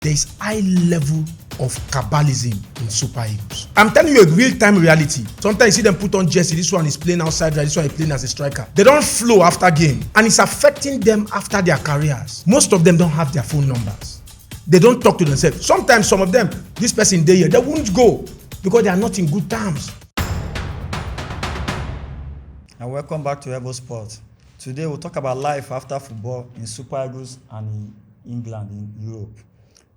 there is high level of Cabalism in Super Eagles. I'm telling you a real-time reality. Sometimes you see them put on jersey, this one is playing outside, this one is playing as a striker. They don't flow after game, and it's affecting them after their careers. Most of them don't have their phone numbers. They don't talk to themselves. Sometimes some of them, this person there, they won't go because they are not in good terms. And welcome back to EVO SPORTS. Today we'll talk about life after football in Super Eagles and in England, in Europe.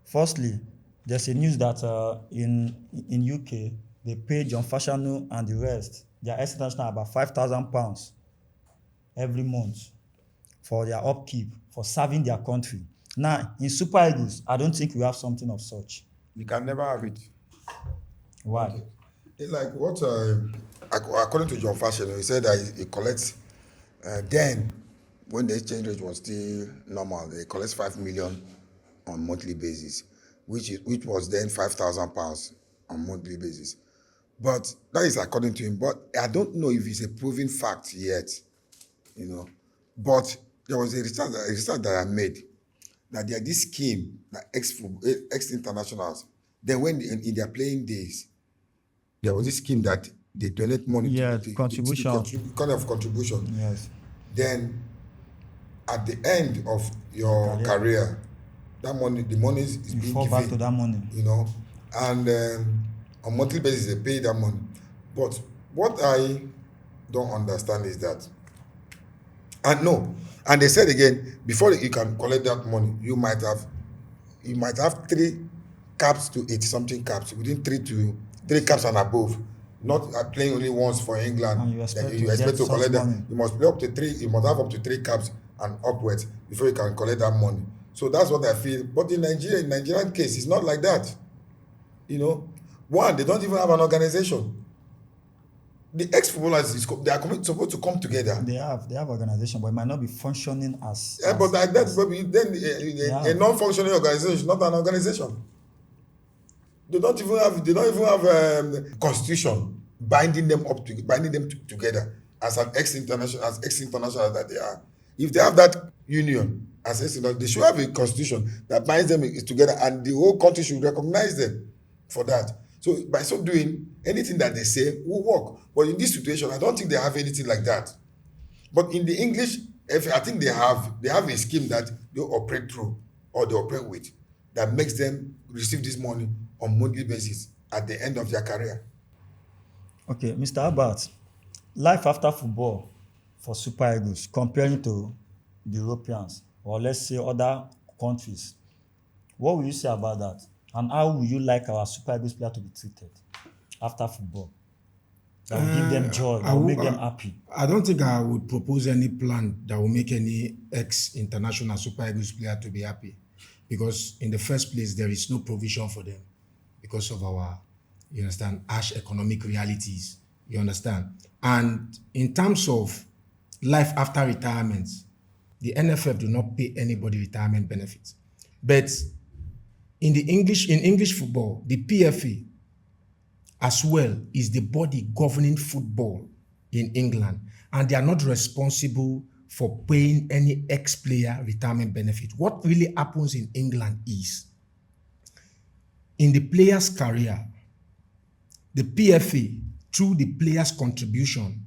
Firstly, there's a news that in UK, they pay John Fashanu and the rest, their ex-international, about £5,000 every month for their upkeep, for serving their country. Now, in Super Eagles, I don't think we have something of such. You can never have it. Why? Okay. It's like what, according to John Fashanu, he said that he collects, then when the exchange rate was still normal, they collect 5 million on monthly basis, which was then £5,000 on monthly basis. But that is according to him. But I don't know if it's a proven fact yet, you know. But there was a research that I made that there is this scheme that ex-internationals, then when in their playing days, there was this scheme that they donate money contribution. Kind of contribution. Yes. Then at the end of your career, that money, the money is being fall given, back to that money, you know, and on monthly basis they pay that money. But what I don't understand is that, and they said again, before you can collect that money, you might have 3 caps to 80-something caps, within 3 caps and above. Not playing only once for England. And you expect to collect that. Money. You must play up to 3. You must have up to 3 caps and upwards before you can collect that money. So that's what I feel. But in Nigerian case, it's not like that. You know, one, they don't even have an organization. The ex-footballers, they are supposed to come together. They have organization, but it might not be functioning as. Yeah, but a non-functioning organization is not an organization. They don't even have constitution binding them together as an ex-international that they are. If they have that union as ex-international, they should have a constitution that binds them together, and the whole country should recognize them for that. So by so doing, anything that they say will work. But in this situation, I don't think they have anything like that. But in the English, I think they have a scheme that they operate through or they operate with that makes them receive this money on monthly basis at the end of their career. Okay, Mr. Albert, life after football for Super Eagles, comparing to the Europeans, or let's say other countries, what will you say about that? And how would you like our Super Eagles player to be treated after football? That will give them joy, that will make them happy. I don't think I would propose any plan that will make any ex-international Super Eagles player to be happy. Because in the first place, there is no provision for them because of our, you understand, harsh economic realities, you understand. And in terms of life after retirement, the NFF do not pay anybody retirement benefits. But in English football, the PFA as well is the body governing football in England, and they are not responsible for paying any ex-player retirement benefit. What really happens in England is, in the player's career, the PFA, through the player's contribution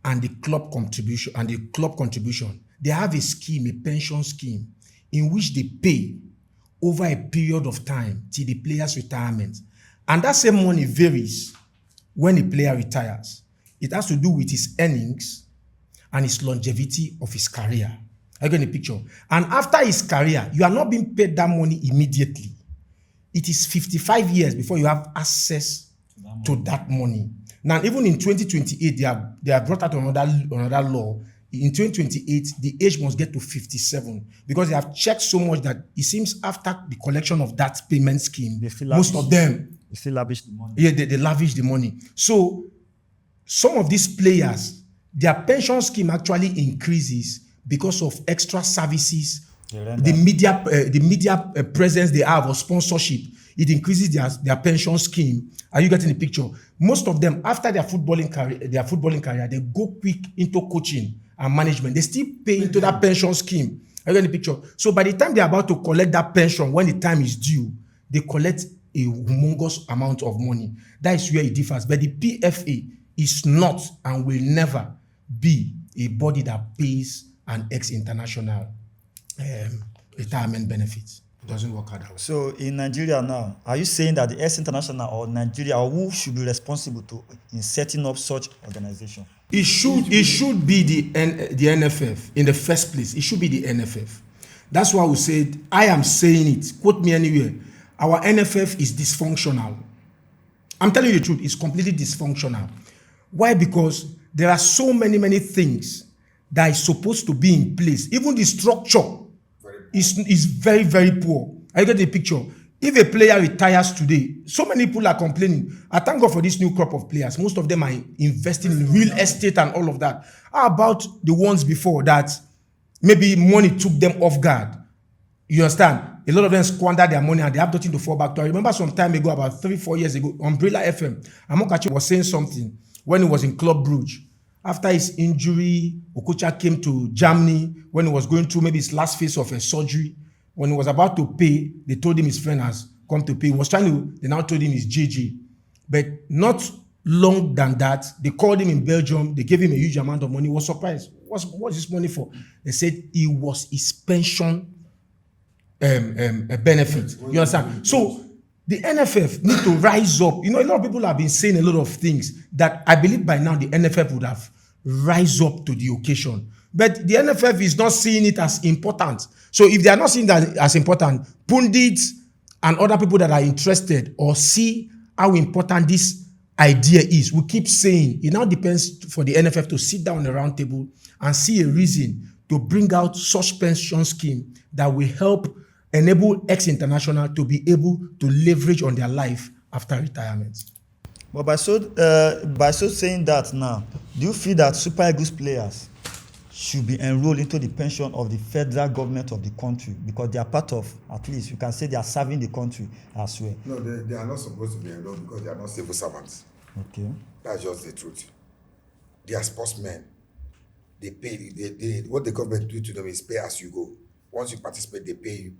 and the club contribution, they have a scheme, a pension scheme, in which they pay over a period of time till the player's retirement. And that same money varies when the player retires. It has to do with his earnings and his longevity of his career. Are you getting the picture? And after his career, you are not being paid that money immediately. It is 55 years before you have access to that money. Now, even in 2028, they have brought out another law. In 2028, the age must get to 57 because they have checked so much that it seems after the collection of that payment scheme, most of them they still lavish the money. Yeah, they lavish the money. So some of these players, their pension scheme actually increases because of extra services, the media presence they have or sponsorship. It increases their pension scheme. Are you getting the picture? Most of them, after their footballing career, they go quick into coaching and management. They still pay into that pension scheme. Are you getting the picture? So by the time they're about to collect that pension, when the time is due, they collect a humongous amount of money. That is where it differs. But the PFA is not and will never be a body that pays an ex-international retirement benefits. It doesn't work out that way. So in Nigeria now, are you saying that the ex-international or Nigeria, or who should be responsible in setting up such organization? It should be the NFF in the first place. It should be the NFF. That's why we said, I am saying it, quote me anywhere, our NFF is dysfunctional. I'm telling you the truth, it's completely dysfunctional. Why? Because there are so many things that is supposed to be in place. Even the structure is very, very poor. I get the picture. If a player retires today, so many people are complaining. I thank God for this new crop of players. Most of them are investing in real estate and all of that. How about the ones before that maybe money took them off guard? You understand? A lot of them squander their money and they have nothing to fall back to. I remember some time ago, about 3-4 years ago, Umbrella FM, Amokachi was saying something when he was in Club Brugge. After his injury, Okocha came to Germany when he was going through maybe his last phase of a surgery. When he was about to pay, they told him his friend has come to pay. He was they now told him it's JJ. But not long than that, they called him in Belgium. They gave him a huge amount of money. He was surprised. What's this money for? They said it was his pension a benefit. You understand? So the NFF need to rise up. You know, a lot of people have been saying a lot of things that I believe by now the NFF would have rise up to the occasion. But the NFF is not seeing it as important. So if they are not seeing that as important, pundits and other people that are interested or see how important this idea is, we keep saying it now depends for the NFF to sit down on a round table and see a reason to bring out such pension scheme that will help enable ex-international to be able to leverage on their life after retirement. But by so saying that now, do you feel that Super Eagles players should be enrolled into the pension of the federal government of the country because they are part of, at least you can say they are serving the country as well? No, they are not supposed to be enrolled because they are not civil servants. Okay. That's just the truth. They are sportsmen. They pay. What the government do to them is pay as you go. Once you participate, they pay you.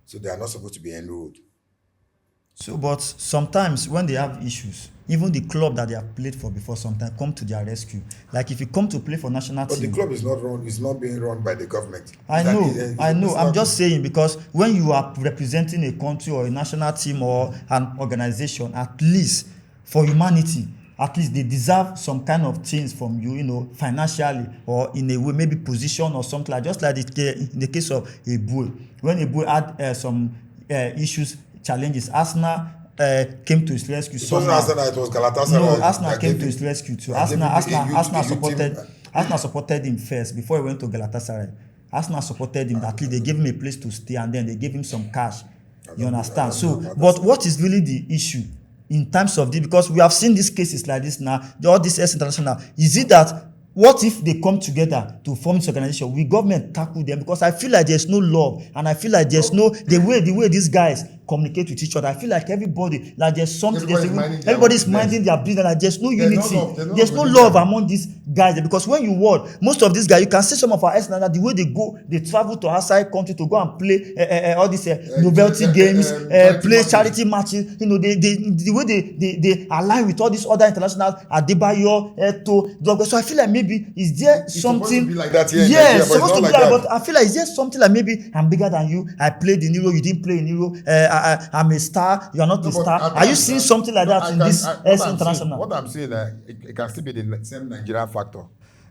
So they are not supposed to be enrolled. So, but sometimes when they have issues, even the club that they have played for before sometimes come to their rescue. Like if you come to play for national team. But the club is not run. It's not being run by the government. I know. I'm just saying because when you are representing a country or a national team or an organization, at least for humanity, at least they deserve some kind of things from you, you know, financially or in a way, maybe position or something like. Just like in the case of Eboe, when Eboe had some issues, challenges, Arsenal came to his rescue. It wasn't Arsenal, it was Galatasaray. No, Arsenal came to his rescue too. Arsenal supported him first before he went to Galatasaray. Arsenal supported him. At least they gave him a place to stay and then they gave him some cash. You understand? So, but what is really the issue in terms of this? Because we have seen these cases like this now. All this international. Is it that? What if they come together to form this organization? Will government tackle them? Because I feel like there's no love, and I feel like there's no the way these guys communicate with each other. I feel like everybody, like there's something. Everybody's minding their business. Like there's no unity. There's no love among these guys. Because when you watch most of these guys, you can see some of our ex the way they go, they travel to outside country to go and play all these novelty games, play charity matches. You know, the way they align with all these other internationals, Adebayo, Eto. So I feel like maybe is there something be like that here? Yes, supposed to be like that. But I feel like is there something like maybe I'm bigger than you. I played in Euro, you didn't play in Euro. I'm a star, you're not a star. Are you seeing something like that in this international? What I'm saying, it can still be the same Nigerian factor.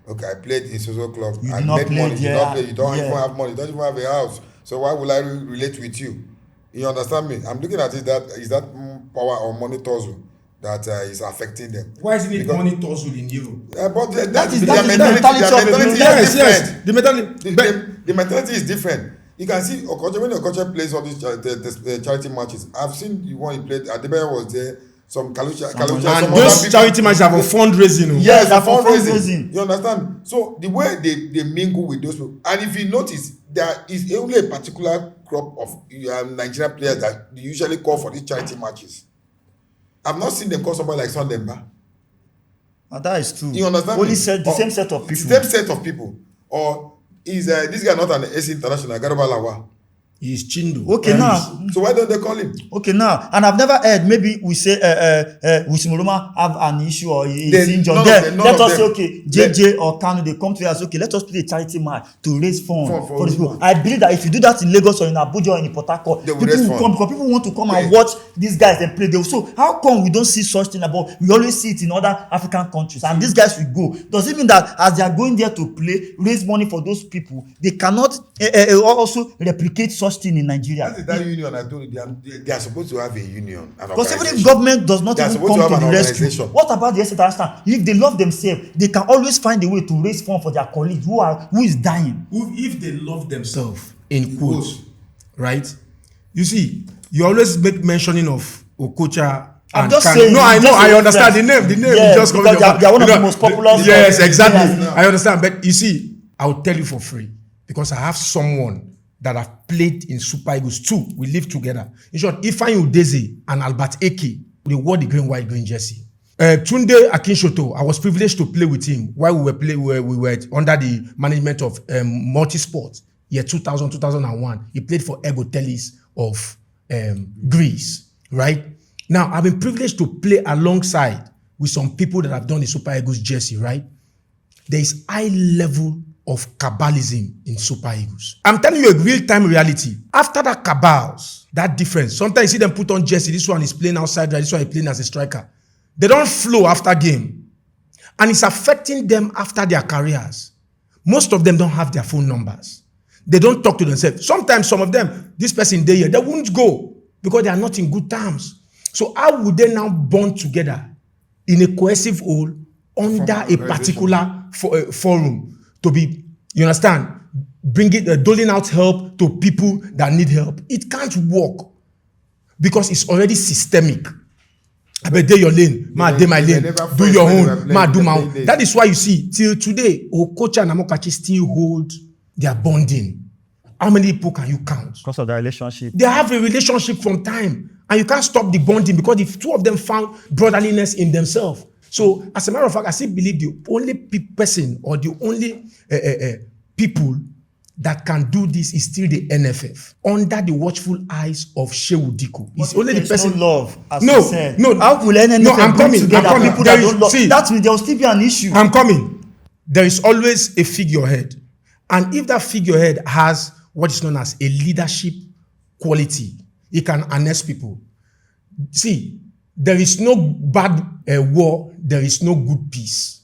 Okay, I played in social club. You I did not made play money. there. You don't even have money. You don't even have a house. So why will I relate with you? You understand me? I'm looking at it that is that power or money tussle that is affecting them. Why isn't it money tussle in Europe? But that is their the mentality. Yes. The mentality is different. You can see Okocha, when Okocha plays all these charity matches. I've seen the one he played. Adebayo was there. Some Kalucha. And those charity matches are for fundraising. Yes, they're for fundraising. You understand? So the way they mingle with those people, and if you notice, there is only a particular crop of Nigerian players that usually call for these charity matches. I've not seen them call somebody like Sondemba. And that is true. You understand? Only the same set of people. Same set of people. Or Is this guy not an AC international? Garba Lawa. He's Chindo. Okay, now. So why don't they call him? Okay, now, and I've never heard, maybe we say Wisimuluma have an issue or he's injured. Then let us say, okay, JJ or Kanu, they come to us, okay, let us play a charity match to raise funds for these people. I believe that if you do that in Lagos or in Abuja or in Port Harcourt, people will come because people want to come and watch these guys and play. So how come we don't see such thing about? We always see it in other African countries, and these guys will go. Does it mean that as they are going there to play, raise money for those people, they cannot also replicate such thing in Nigeria? That union, I told you, they are supposed to have a union. Because even if government does not even come to the rescue, what about the international? If they love themselves, they can always find a way to raise funds for their colleagues who is dying. If they love themselves, in quotes, right? You see, you always make mentioning of Okocha. I'm just saying. No, I know. I understand the name. The name yeah, just comes. They are one of the most popular. Yes, exactly. I understand. But you see, I will tell you for free because I have someone that have played in Super Eagles too. We live together. In short, Ifeanyi Udeze and Albert Eke, they wore the green, white, green jersey. Tunde Akinshoto, I was privileged to play with him while we were under the management of Multisport, year 2000, 2001. He played for Ego Telis of Greece, right? Now, I've been privileged to play alongside with some people that have done the Super Eagles jersey, right? There is high level of Cabalism in Super Eagles. I'm telling you a real-time reality. After that cabals, that difference, sometimes you see them put on jersey, this one is playing outside, this one is playing as a striker. They don't flow after game. And it's affecting them after their careers. Most of them don't have their phone numbers. They don't talk to themselves. Sometimes some of them, this person they won't go because they are not in good terms. So how would they now bond together in a cohesive whole under a particular forum? To be, you understand, doling out help to people that need help. It can't work because it's already systemic. I bet day your lane, ma day my lane, do your own, ma do my own. That is why you see, till today, Okocha and Amokachi still hold their bonding. How many people can you count? Because of their relationship. They have a relationship from time, and you can't stop the bonding because if two of them found brotherliness in themselves. So, as a matter of fact, I still believe the only person or the only people that can do this is still the NFF under the watchful eyes of Shehu Diko. It's only the person. No love, as no, you said. No, how will NFF no, I'm coming. Together I'm coming. people that don't love? That means there will still be an issue. I'm coming. There is always a figurehead, and if that figurehead has what is known as a leadership quality, it can harness people. See. There is no bad war, there is no good peace.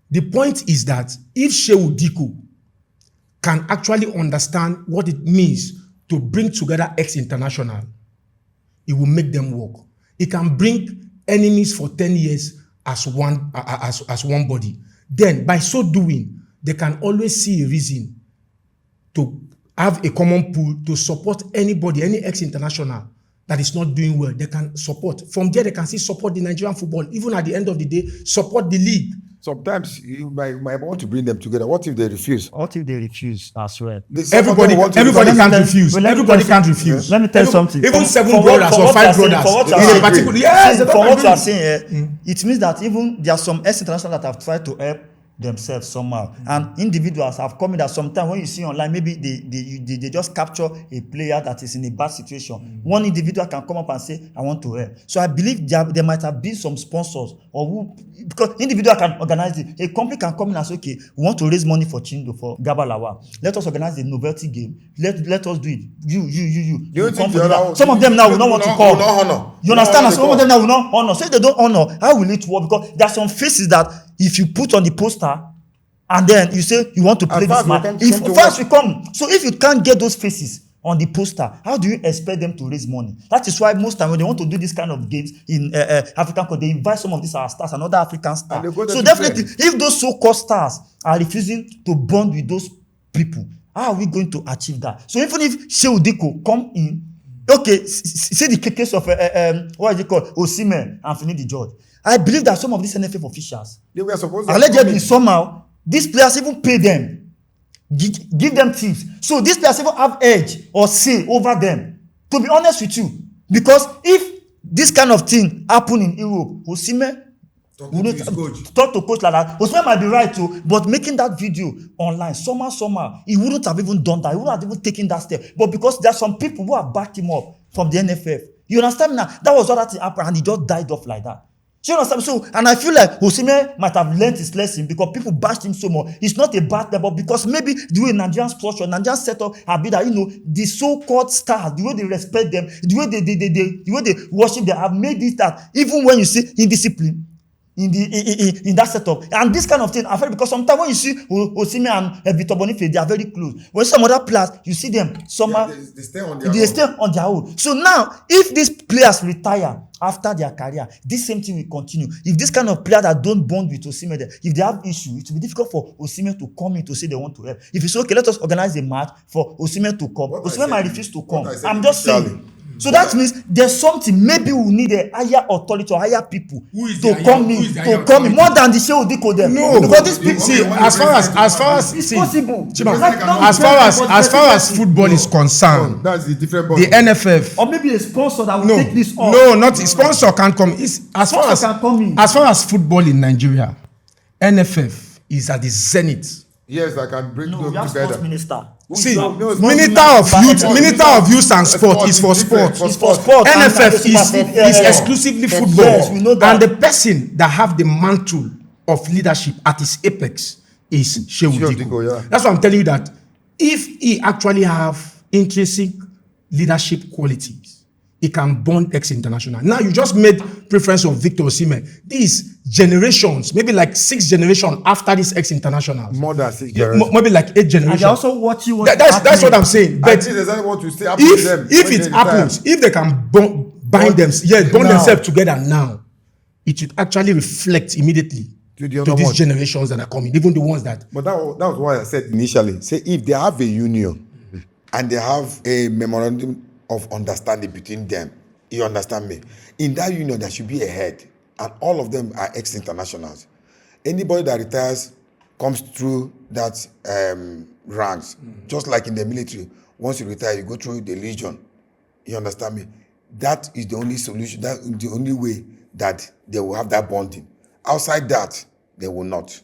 The point is that if Shehu Diko can actually understand what it means to bring together ex-international, it will make them work. It can bring enemies for 10 years as one body. Then, by so doing, they can always see a reason to have a common pool to support anybody, any ex-international that is not doing well. They can support. From there, they can see support the Nigerian football. Even at the end of the day, support the league. Sometimes you might want to bring them together. What if they refuse? What if they refuse as well? Everybody can't refuse. Everybody can't refuse. Let me tell you something. Even seven brothers or five brothers in a particular. Yes, for what you are saying, it means that even there are some ex-international that have tried to help themselves somehow, and individuals have come in that sometimes when you see online, maybe they just capture a player that is in a bad situation. One individual can come up and say, I want to help. So I believe there might have been some sponsors or who, because individual can organize it. A company can come in and say, okay, we want to raise money for Chindo, for Gabalawa. Let us organize a novelty game. Let us do it. You come for that. Some of them now will not want to come. You understand? Some of them now will not honor. So if they don't honor, how will it work? Because there are some faces that if you put on the poster and then you say you want to play this match, if first we come, so if you can't get those faces on the poster, how do you expect them to raise money? That is why most time when they want to do this kind of games in African country, they invite some of these our stars and other African stars. So definitely, if those so-called stars are refusing to bond with those people, how are we going to achieve that? So even if Shehu Diko come in, okay, see the case of what is it called, Osimhen and Finidi George. I believe that some of these NFF officials, they were supposed to allegedly somehow, these players even pay them, give them tips. So these players even have edge or say over them. To be honest with you, because if this kind of thing happen in Europe, Osimhen Talking to his coach. Talk to coach like that. Osimhen might be right too, but making that video online, somehow, he wouldn't have even done that. He wouldn't have even taken that step. But because there are some people who have backed him up from the NFF. You understand me now? That was what that happened, and he just died off like that. So you understand? So, and I feel like Osimhen might have learned his lesson because people bashed him so much. It's not a bad thing, but because maybe the way Nigerian structure, Nigerian setup have been that, the so-called stars, the way they respect them, the way they worship them, have made it that even when you see indiscipline in that setup, and this kind of thing, I feel because sometimes when you see Osimhen and Victor Boniface, they are very close. When some other players, you see them somehow They stay on their own. So now, if these players retire after their career, this same thing will continue. If this kind of players that don't bond with Osimhen, if they have issue, it will be difficult for Osimhen to come in to say they want to help. If it's okay, let us organize a match for Osimhen to come. Osimhen might refuse to come. I'm just saying. So that means there's something. Maybe we need a higher authority or higher people to come in more than the Shehu Diko them. No, because these people. see, as far as it's possible. As far as football is concerned, that's the different the NFF or maybe a sponsor that will take this off. No, not a sponsor can come. As far as football in Nigeria, NFF is at the zenith. Yes, I can bring them together. together. Minister. See, Minister of Youth and Sport is for sport. It's for sport. NFF is exclusively football. Yes, we know that. And the person that have the mantle of leadership at his apex is Shehu Diko. Yeah. That's why I'm telling you that if he actually have intrinsic leadership qualities, he can bond ex-international. Now you just made preference of Victor Osimhen. These generations, maybe like 6 generations after this ex-internationals. More than 6 generations. Maybe like 8 generations. And they also watch you. That's what I'm saying. But if it happens, if they can bond themselves together now, it would actually reflect immediately to these generations that are coming, even the ones that. But that was what I said initially. Say if they have a union and they have a memorandum of understanding between them, you understand me? In that union, there should be a head, and all of them are ex-internationals. Anybody that retires comes through that ranks, just like in the military. Once you retire, you go through the legion. You understand me? That is the only solution. That is the only way that they will have that bonding. Outside that, they will not.